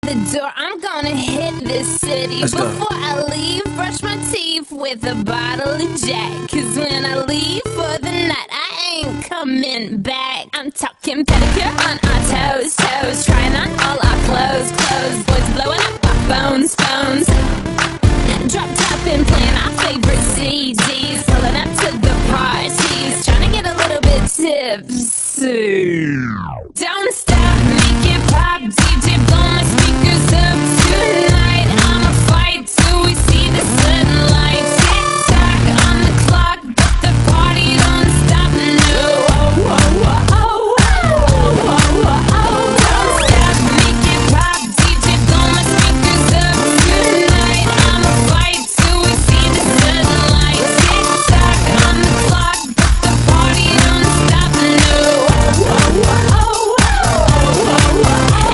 the door, I'm gonna hit this city. Before I leave, brush my teeth with a bottle of Jack. Cause when I leave for the night, I ain't coming back. I'm talking pedicure on our toes, toes. Trying on all our clothes, clothes. Boys blowing up our phones, phones. Drop top and playing our favorite CDs. Pulling up to the parties, trying to get a little bit tipsy. Don't stop, make it pop, DJ blow my speakers up tonight. I'ma fight till we see the sunlight. Tick tock on the clock, but the party don't stop. No, oh, oh, oh, oh, oh, oh, oh, oh. Don't stop, make it pop, DJ blow my speakers up tonight. I'ma fight till we see the sunlight. Tick tock on the clock, but the party don't stop. No, oh, oh, oh, oh.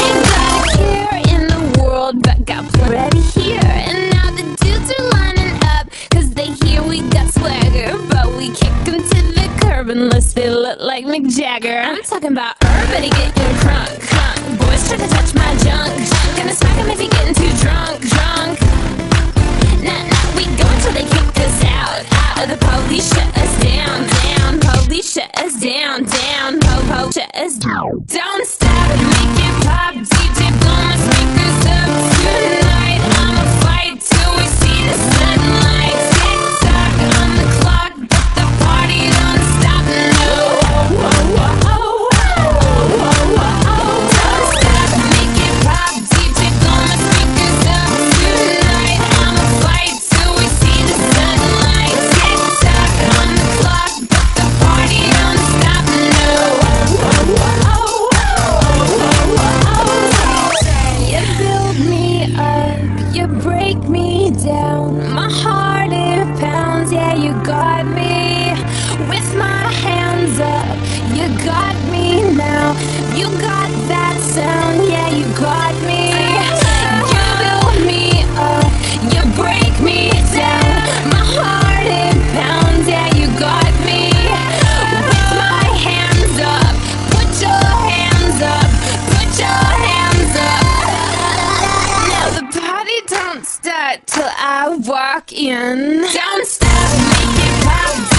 Ain't got a care in the world, but got plenty here. And now the dudes are lining up, cause they hear we got swagger. But we kick them to the curb unless they look like Mick Jagger. I'm talking about everybody getting crunk, crunk. Boys try to touch my junk, junk. Gonna smack him if he getting too drunk, drunk. Nah, nah, we go until they kick us out, out. The police shut us down, down. Police shut us down, down. Po-po shut us down. Don't stop, make it pop, DJ blow my speakers up tonight. I'ma fight till we see the sunlight. Tick tock on the clock, but the party don't stop. No, oh, oh, oh, oh, oh, oh, oh, oh. Don't stop, make it pop, DJ blow my speakers up tonight. I'ma fight till we see the sunlight. Tick tock on the clock, but the party don't stop. No, oh, oh, oh, oh. You build me up, you break me down. My heart it pounds, yeah, you got me. With my hands up, you got me now. You got that sound, yeah, you got me. You build me up, you break me down. My heart it pounds, yeah, you got me. With my hands up, put your hands up, put your hands up. Now the party don't start till I walk in. Don't stop, make it pop.